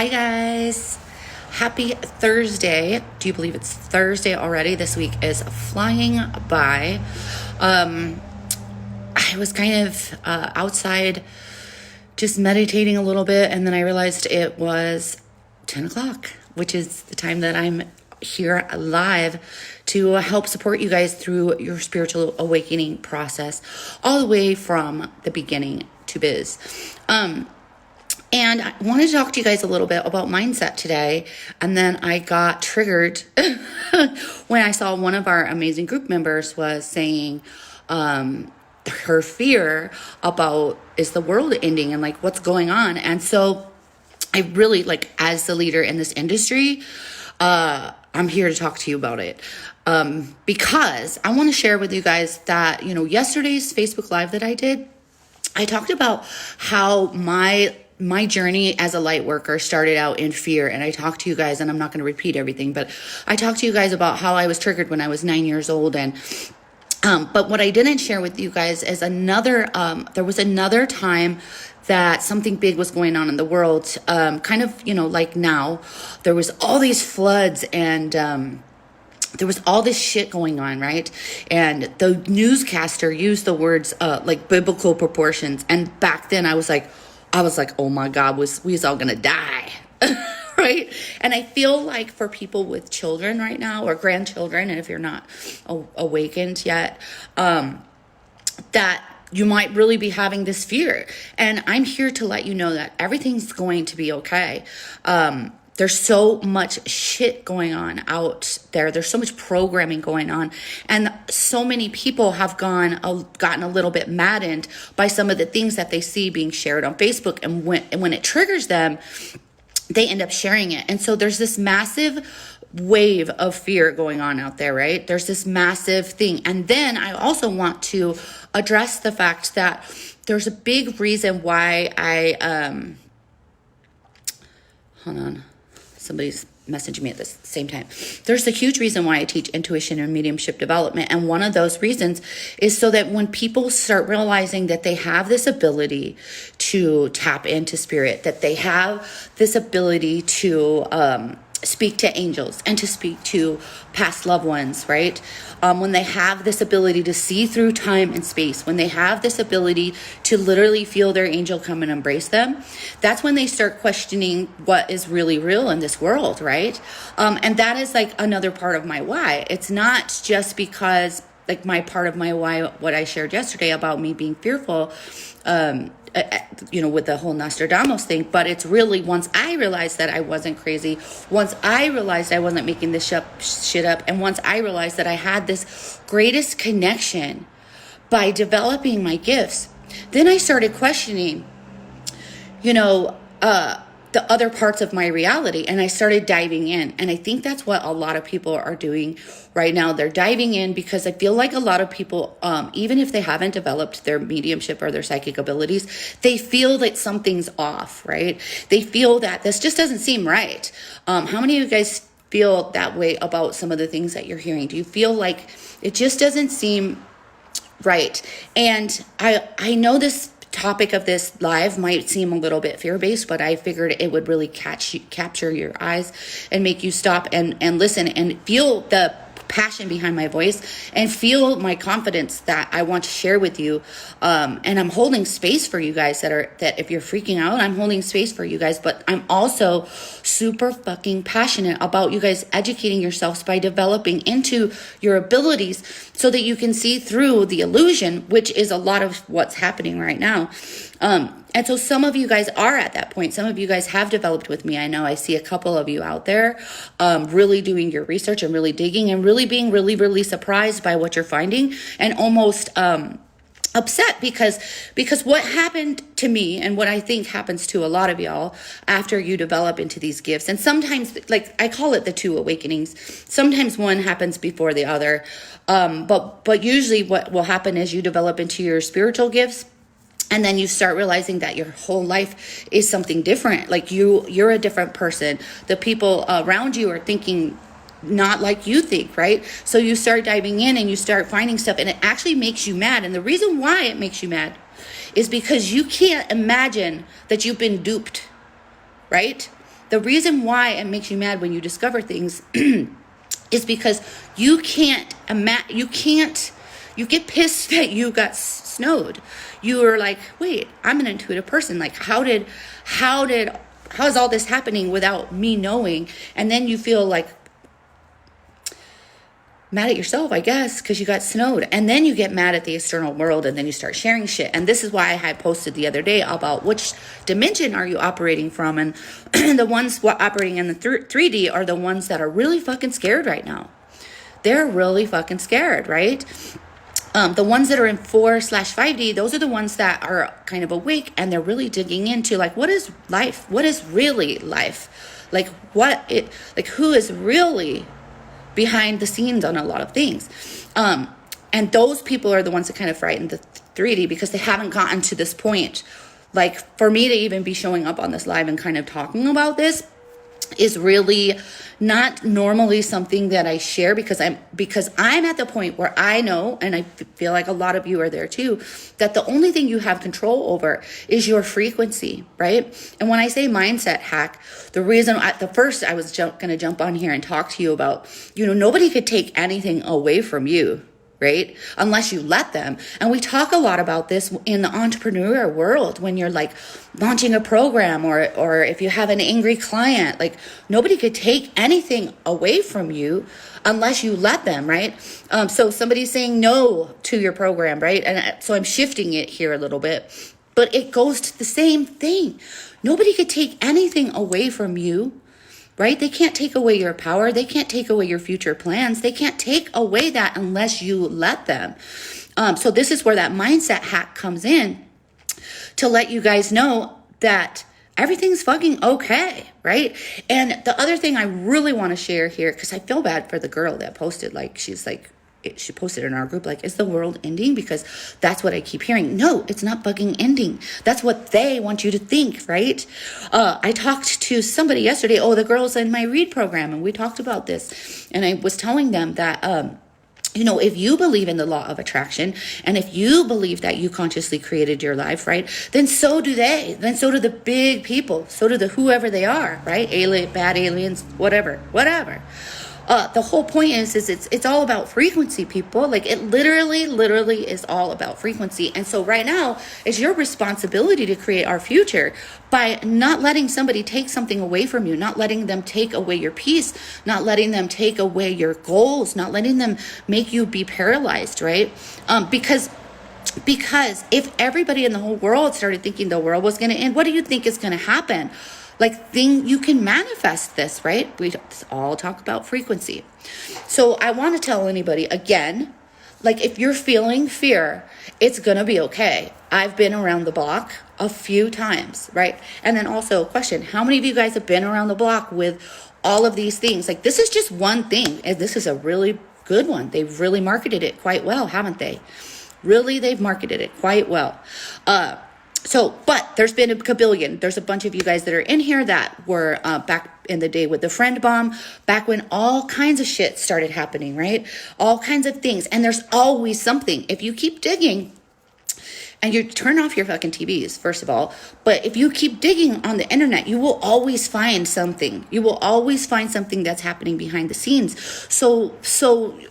Hi guys, happy Thursday. Do you believe it's Thursday already? This week is flying by. I was kind of outside just meditating a little bit, and then I realized it was 10 o'clock, which is the time that I'm here live to help support you guys through your spiritual awakening process, all the way from the beginning to biz. And I wanted to talk to you guys a little bit about mindset today. And then I got triggered when I saw one of our amazing group members was saying her fear about, is the world ending and like what's going on? And so I really, like, as the leader in this industry, I'm here to talk to you about it. Because I want to share with you guys that, yesterday's Facebook Live that I did, I talked about how my journey as a light worker started out in fear. And I talked to you guys, and I'm not going to repeat everything, but I talked to you guys about how I was triggered when I was 9 years old. And, but what I didn't share with you guys is there was another time that something big was going on in the world. Kind of, like now, there was all these floods and, there was all this shit going on, right? And the newscaster used the words like biblical proportions. And back then I was like, oh my God, we all gonna die, right? And I feel like for people with children right now, or grandchildren, and if you're not awakened yet, that you might really be having this fear. And I'm here to let you know that everything's going to be okay. There's so much shit going on out there. There's so much programming going on. And so many people have gotten a little bit maddened by some of the things that they see being shared on Facebook. And when it triggers them, they end up sharing it. And so there's this massive wave of fear going on out there, right? There's this massive thing. And then I also want to address the fact that there's a big reason why hold on. Somebody's messaging me at the same time. There's a huge reason why I teach intuition and mediumship development. And one of those reasons is so that when people start realizing that they have this ability to tap into spirit, that they have this ability to speak to angels and to speak to past loved ones, right? When they have this ability to see through time and space, when they have this ability to literally feel their angel come and embrace them, that's when they start questioning what is really real in this world, right? And that is like another part of my why. It's not just because like my part of my why, what I shared yesterday about me being fearful, with the whole Nostradamus thing, but it's really once I realized that I wasn't crazy, once I realized I wasn't making this shit up, and once I realized that I had this greatest connection by developing my gifts, then I started questioning, the other parts of my reality, and I started diving in. And I think that's what a lot of people are doing right now. They're diving in because I feel like a lot of people, even if they haven't developed their mediumship or their psychic abilities, they feel that something's off, right? They feel that this just doesn't seem right. How many of you guys feel that way about some of the things that you're hearing? Do you feel like it just doesn't seem right? And I know this topic of this live might seem a little bit fear-based, but I figured it would really capture your eyes and make you stop and listen and feel the passion behind my voice and feel my confidence that I want to share with you. And I'm holding space for you guys that if you're freaking out, I'm holding space for you guys, but I'm also super fucking passionate about you guys educating yourselves by developing into your abilities so that you can see through the illusion, which is a lot of what's happening right now. And so some of you guys are at that point. Some of you guys have developed with me. I know I see a couple of you out there really doing your research and really digging and really being really, really surprised by what you're finding and almost upset because what happened to me and what I think happens to a lot of y'all after you develop into these gifts. And sometimes, like I call it the two awakenings. Sometimes one happens before the other. But usually what will happen is you develop into your spiritual gifts. And then you start realizing that your whole life is something different. Like you're a different person. The people around you are thinking not like you think, right? So you start diving in and you start finding stuff, and it actually makes you mad. And the reason why it makes you mad is because you can't imagine that you've been duped, right? the reason why it makes you mad when you discover things is because you can't you get pissed that you got snowed. You are like, wait, I'm an intuitive person. Like, how is all this happening without me knowing? And then you feel like mad at yourself, I guess, because you got snowed. And then you get mad at the external world, and then you start sharing shit. And this is why I had posted the other day about which dimension are you operating from. And the ones operating in the 3D are the ones that are really fucking scared right now. They're really fucking scared, right? The ones that are in 4/5D, those are the ones that are kind of awake, and they're really digging into, like, what is life? What is really life? Like, who is really behind the scenes on a lot of things? And those people are the ones that kind of frighten the 3D, because they haven't gotten to this point. Like, for me to even be showing up on this live and kind of talking about this is really not normally something that I share, because I'm at the point where I know, and I feel like a lot of you are there too, that the only thing you have control over is your frequency, right? And when I say mindset hack, the reason at the first I was going to jump on here and talk to you about, nobody could take anything away from you, right? Unless you let them. And we talk a lot about this in the entrepreneur world, when you're like launching a program, or if you have an angry client, like, nobody could take anything away from you unless you let them, right? So somebody's saying no to your program, right? And so I'm shifting it here a little bit, but it goes to the same thing. Nobody could take anything away from you, right? They can't take away your power. They can't take away your future plans. They can't take away that unless you let them. So this is where that mindset hack comes in, to let you guys know that everything's fucking okay, right? And the other thing I really want to share here, because I feel bad for the girl that posted, she posted in our group, like, is the world ending? Because that's what I keep hearing. No, it's not fucking ending. That's what they want you to think, right? I talked to somebody yesterday, the girls in my read program, and we talked about this. And I was telling them that, if you believe in the law of attraction, and if you believe that you consciously created your life, right, then so do they. Then so do the big people. So do the whoever they are, right? Bad aliens, whatever. The whole point is it's all about frequency, people. Like, it literally is all about frequency. And so right now, it's your responsibility to create our future by not letting somebody take something away from you, not letting them take away your peace, not letting them take away your goals, not letting them make you be paralyzed, right? Because if everybody in the whole world started thinking the world was going to end, what do you think is going to happen? You can manifest this, right? We all talk about frequency. So I want to tell anybody again, like, if you're feeling fear, it's going to be okay. I've been around the block a few times, right? And then also, question, how many of you guys have been around the block with all of these things? Like, this is just one thing, and this is a really good one. They've really marketed it quite well, haven't they? Really, they've marketed it quite well. But there's been a kabillion. There's a bunch of you guys that are in here that were back in the day with the friend bomb, back when all kinds of shit started happening, right? All kinds of things. And there's always something. If you keep digging, and you turn off your fucking TVs, first of all, but if you keep digging on the internet, you will always find something. You will always find something that's happening behind the scenes. So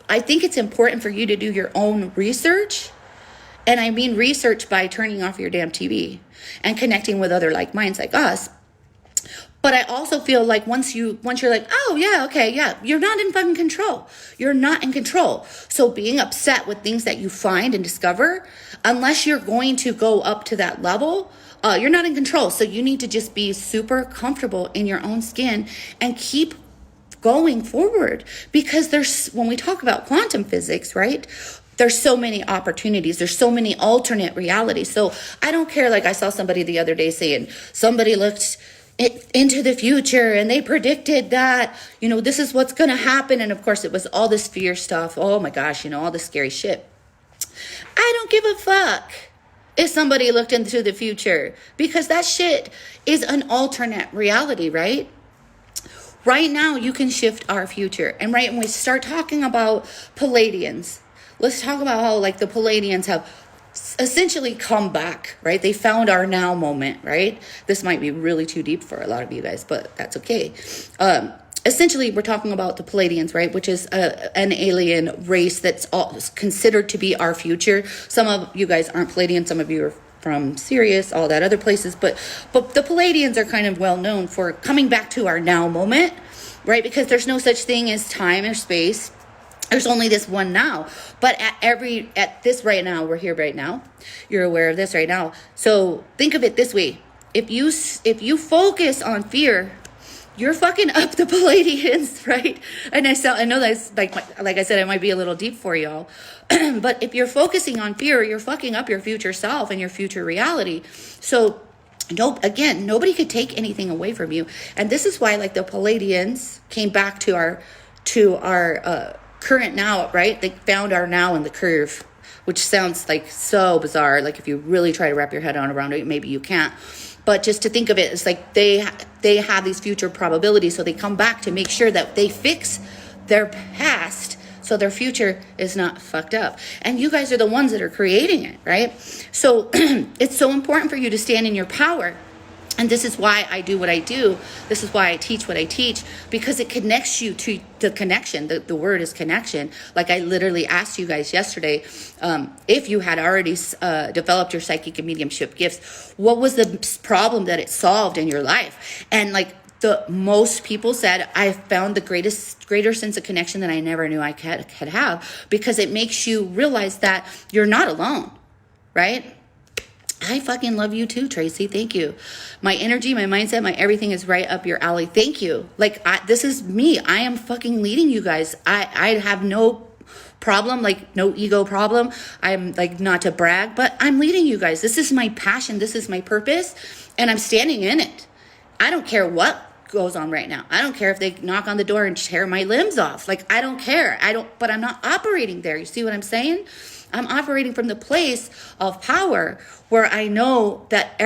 I think it's important for you to do your own research. And I mean research by turning off your damn TV and connecting with other like minds like us. But I also feel like once you're like, oh yeah, okay, yeah, you're not in fucking control. You're not in control. So being upset with things that you find and discover, unless you're going to go up to that level, you're not in control. So you need to just be super comfortable in your own skin and keep going forward. Because when we talk about quantum physics, right? There's so many opportunities. There's so many alternate realities. So I don't care. Like, I saw somebody the other day saying somebody looked into the future and they predicted that, this is what's going to happen. And of course it was all this fear stuff. Oh my gosh, all this scary shit. I don't give a fuck if somebody looked into the future, because that shit is an alternate reality, right? Right now you can shift our future. And right when we start talking about Pelagians, let's talk about how like the Pelagians have essentially come back, right? They found our now moment, right? This might be really too deep for a lot of you guys, but that's okay. Essentially, we're talking about the Pelagians, right? Which is an alien race that's considered to be our future. Some of you guys aren't Pelagian. Some of you are from Sirius, all that other places. But the Pelagians are kind of well known for coming back to our now moment, right? Because there's no such thing as time or space. There's only this one now. But at this right now, we're here right now. You're aware of this right now. So think of it this way. If you focus on fear, you're fucking up the Pelagians, right? And I know that's like I said, it might be a little deep for y'all. But if you're focusing on fear, you're fucking up your future self and your future reality. So nobody could take anything away from you. And this is why like the Pelagians came back to our current now, right? They found our now in the curve, which sounds like so bizarre. Like if you really try to wrap your head around it, maybe you can't. But just to think of it, it's like they have these future probabilities. So they come back to make sure that they fix their past so their future is not fucked up. And you guys are the ones that are creating it, right? So it's so important for you to stand in your power. And this is why I do what I do. This is why I teach what I teach, because it connects you to the connection. The word is connection. Like I literally asked you guys yesterday, if you had already developed your psychic and mediumship gifts, what was the problem that it solved in your life? And like the most people said, I found the greater sense of connection that I never knew I could have, because it makes you realize that you're not alone, right? I fucking love you too, Tracy. Thank you. My energy, my mindset, my everything is right up your alley. Thank you. Like, this is me. I am fucking leading you guys. I have no problem, like no ego problem. I'm like, not to brag, but I'm leading you guys. This is my passion. This is my purpose. And I'm standing in it. I don't care what goes on right now. I don't care if they knock on the door and tear my limbs off. Like, I don't care. But I'm not operating there. You see what I'm saying? I'm operating from the place of power where I know that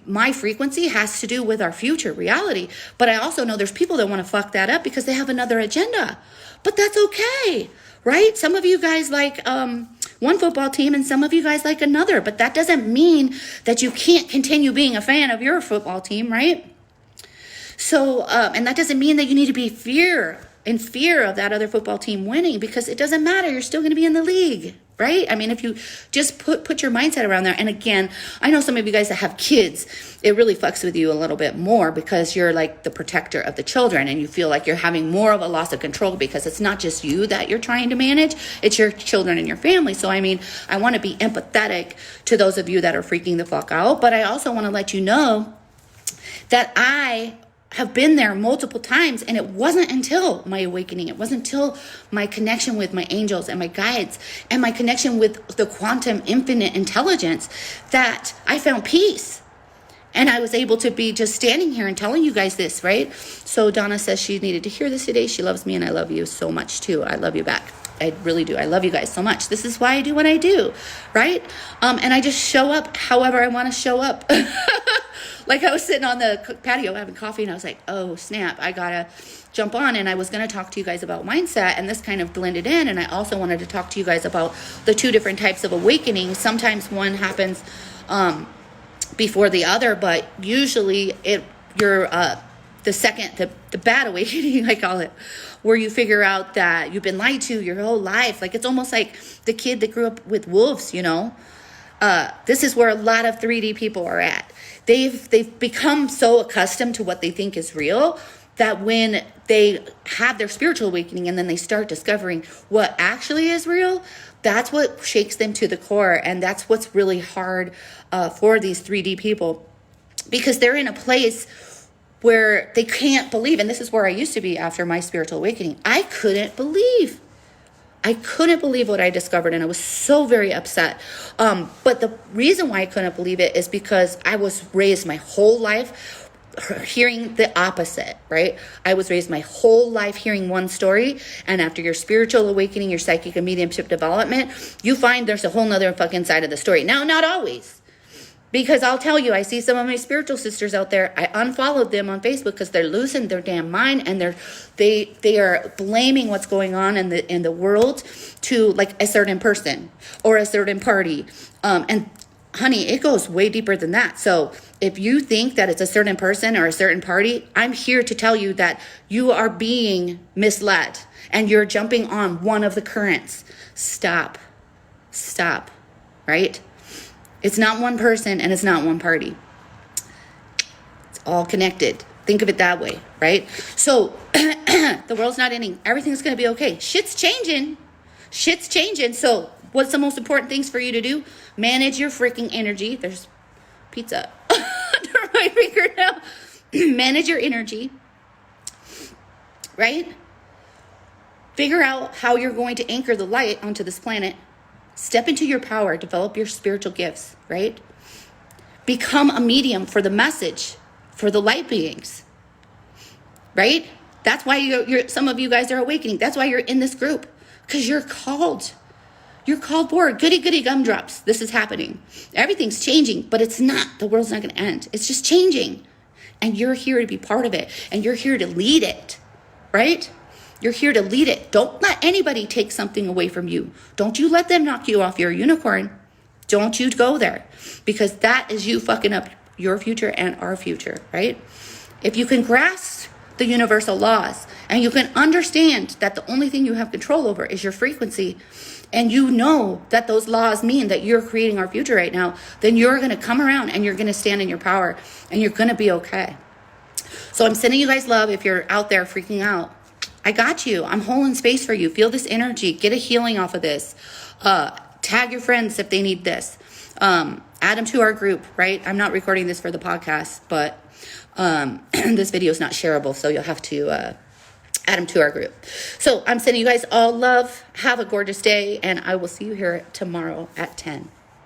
my frequency has to do with our future reality. But I also know there's people that want to fuck that up because they have another agenda. But that's okay, right? Some of you guys like one football team and some of you guys like another. But that doesn't mean that you can't continue being a fan of your football team, right? So, and that doesn't mean that you need to be in fear of that other football team winning, because it doesn't matter. You're still going to be in the league, right? I mean, if you just put your mindset around there. And again, I know some of you guys that have kids, it really fucks with you a little bit more because you're like the protector of the children and you feel like you're having more of a loss of control because it's not just you that you're trying to manage, it's your children and your family. So, I mean, I want to be empathetic to those of you that are freaking the fuck out, but I also want to let you know that I have been there multiple times, and it wasn't until my awakening, it wasn't until my connection with my angels and my guides and my connection with the quantum infinite intelligence that I found peace. And I was able to be just standing here and telling you guys this, right? So Donna says she needed to hear this today. She loves me, and I love you so much too. I love you back. I really do. I love you guys so much. This is why I do what I do, right? And I just show up however I want to show up. Like I was sitting on the patio having coffee and I was like, oh snap, I gotta jump on. And I was gonna talk to you guys about mindset, and this kind of blended in. And I also wanted to talk to you guys about the two different types of awakening. Sometimes one happens before the other, but usually you're the second, the bad awakening, I call it, where you figure out that you've been lied to your whole life. Like it's almost like the kid that grew up with wolves, you know. This is where a lot of 3D people are at. They've become so accustomed to what they think is real that when they have their spiritual awakening and then they start discovering what actually is real, that's what shakes them to the core. And that's what's really hard for these 3D people, because they're in a place where they can't believe. And this is where I used to be after my spiritual awakening. I couldn't believe what I discovered, and I was so very upset. But the reason why I couldn't believe it is because I was raised my whole life hearing the opposite, right? I was raised my whole life hearing one story, and after your spiritual awakening, your psychic and mediumship development, you find there's a whole nother fucking side of the story. Now, not always, Because I'll tell you, I see some of my spiritual sisters out there. I unfollowed them on Facebook because they're losing their damn mind, and they are blaming what's going on in the world to like a certain person or a certain party. And honey, it goes way deeper than that. So if you think that it's a certain person or a certain party, I'm here to tell you that you are being misled and you're jumping on one of the currents. Stop, right? It's not one person and it's not one party. It's all connected. Think of it that way, right? So the world's not ending. Everything's going to be okay. Shit's changing. So what's the most important things for you to do? Manage your freaking energy. There's pizza under my finger now. Manage your energy, right? Figure out how you're going to anchor the light onto this planet. Step into your power, develop your spiritual gifts, right? Become a medium for the message, for the light beings, right? That's why you're some of you guys are awakening. That's why you're in this group, because you're called. You're called for. Goody gumdrops. This is happening. Everything's changing, but it's not. The world's not going to end. It's just changing. And you're here to be part of it. And you're here to lead it, right? You're here to lead it. Don't let anybody take something away from you. Don't you let them knock you off your unicorn. Don't you go there, because that is you fucking up your future and our future, right? If you can grasp the universal laws and you can understand that the only thing you have control over is your frequency, and you know that those laws mean that you're creating our future right now, then you're going to come around and you're going to stand in your power and you're going to be okay. So I'm sending you guys love. If you're out there freaking out, I got you. I'm holding space for you. Feel this energy. Get a healing off of this. Tag your friends if they need this. Add them to our group, right? I'm not recording this for the podcast, but this video is not shareable, so you'll have to add them to our group. So I'm sending you guys all love. Have a gorgeous day, and I will see you here tomorrow at 10.